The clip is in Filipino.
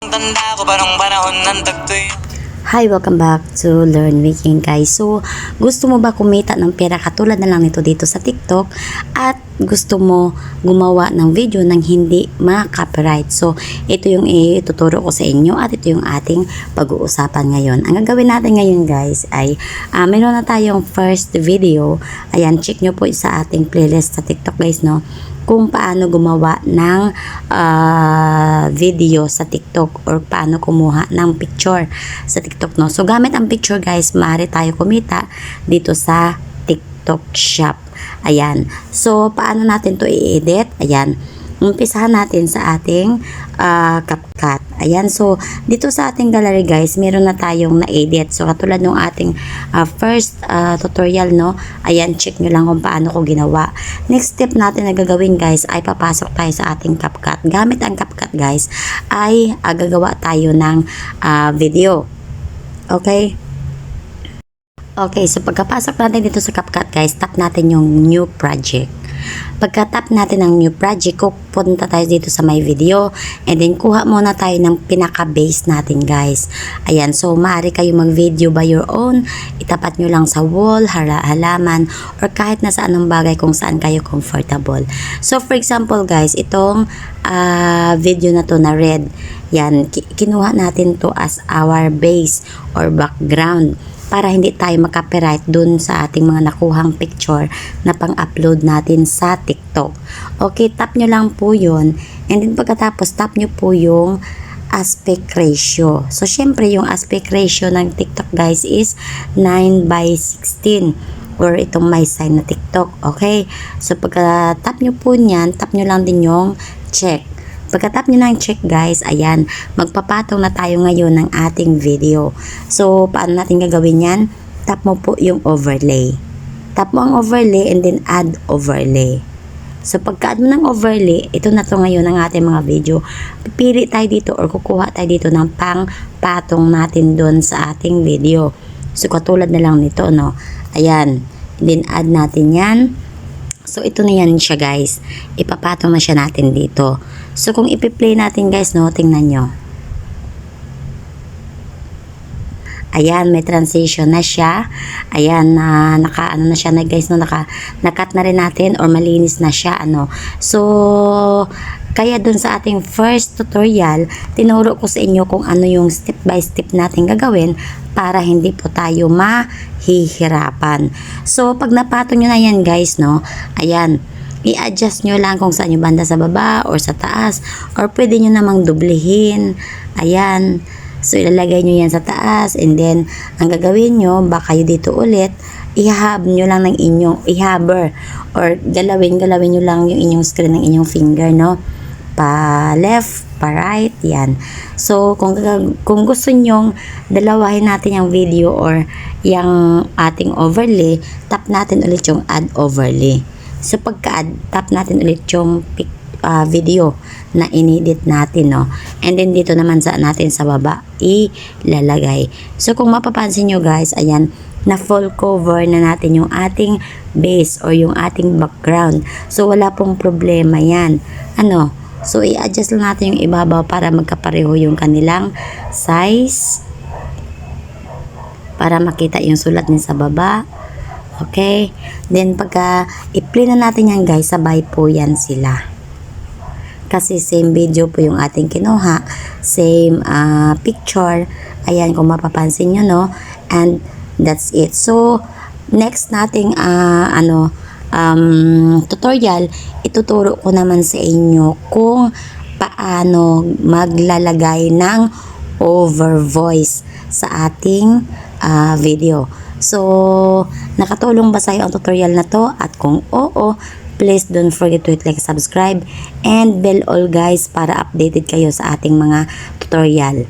Tanda ko pa nung panahon ng tagtoy. Hi, welcome back to Learn Weekend guys. So, gusto mo ba kumita ng pera katulad na lang nito dito sa TikTok at gusto mo gumawa ng video nang hindi ma-copyright? So, ito yung ituturo ko sa inyo at ito yung ating pag-uusapan ngayon. Ang gagawin natin ngayon guys ay meron na tayong first video. Ayan, check nyo po sa ating playlist sa TikTok guys, no? Kung paano gumawa ng video sa TikTok or paano kumuha ng picture sa TikTok, no? So, gamit ang picture guys, maaari tayo kumita dito sa TikTok shop. Ayan. So, paano natin to i-edit? Ayan. Umpisahan natin sa ating CapCut. Ayan. So, dito sa ating gallery guys, meron na tayong na-edit. So, katulad ng ating first tutorial, no? Ayan, check nyo lang kung paano ko ginawa. Next step natin na gagawin guys, ay papasok tayo sa ating CapCut. Gamit ang CapCut guys, ay gagawa tayo ng video. Okay? Okay, so pagkapasok natin dito sa CapCut guys, tap natin yung new project. Pagka-tap natin ang new project, pupunta tayo dito sa my video and then kuha muna tayo ng pinaka-base natin guys. Ayan, so maaari kayo mag-video by your own, itapat nyo lang sa wall, halaman, or kahit na sa anong bagay kung saan kayo comfortable. So for example guys, itong video na to na red, yan, kinuha natin to as our base or background para hindi tayo makapiright dun sa ating mga nakuhang picture na pang-upload natin sa TikTok. Okay, tap nyo lang po yun. And then pagkatapos, tap nyo po yung aspect ratio. So, syempre, yung aspect ratio ng TikTok guys is 9:16 or itong my sign na TikTok. Okay? So, pagka-tap nyo po niyan, tap nyo lang din yung check. Pagka-tap nyo ng check guys, ayan, magpapatong na tayo ngayon ng ating video. So, paano natin gagawin yan? Tap mo po yung overlay. Tap mo ang overlay and then add overlay. So, pagka-add mo ng overlay, ito na to ngayon ang ating mga video. Pipili tayo dito or kukuha tayo dito ng pang-patong natin doon sa ating video. So, katulad na lang nito, no? Ayan. And then, add natin yan. So, ito na yan siya guys. Ipapatong na siya natin dito. So, kung ipi-play natin guys, no, tingnan nyo. Ayan, may transition na siya. Ayan, naka-ano na siya na guys, no, nakat na rin natin or malinis na siya, ano. So, kaya dun sa ating first tutorial, tinuro ko sa inyo kung ano yung step by step natin gagawin para hindi po tayo mahihirapan. So, pag napatong nyo na yan guys, no, ayan, i-adjust nyo lang kung saan yung banda sa baba or sa taas or pwede nyo namang dublihin. Ayan. So, ilalagay nyo yan sa taas and then, ang gagawin nyo, baka kayo dito ulit, i-hub nyo lang ng inyong, i-hover or galawin nyo lang yung inyong screen ng inyong finger, no? Pa left, pa right, yan. So, kung gusto nyong dalawahin natin yung video or yung ating overlay, tap natin ulit yung add overlay. So, pagka-add, tap natin ulit yung video na inedit natin, no? And then, dito naman natin sa baba, ilalagay. So, kung mapapansin nyo guys, ayan, na full cover na natin yung ating base or yung ating background. So, wala pong problema yan. Ano? So, i-adjust lang natin yung ibabaw para magkapareho yung kanilang size. Para makita yung sulat din sa baba. Okay? Then, pagka i-play na natin yan guys, sabay po yan sila. Kasi same video po yung ating kinuha. Same picture. Ayan, kung mapapansin nyo, no? And that's it. So, next nating tutorial, ituturo ko naman sa inyo kung paano maglalagay ng over voice sa ating video. So, nakatulong ba sa'yo ang tutorial na to? At kung oo, please don't forget to hit like, subscribe, and bell all guys para updated kayo sa ating mga tutorial.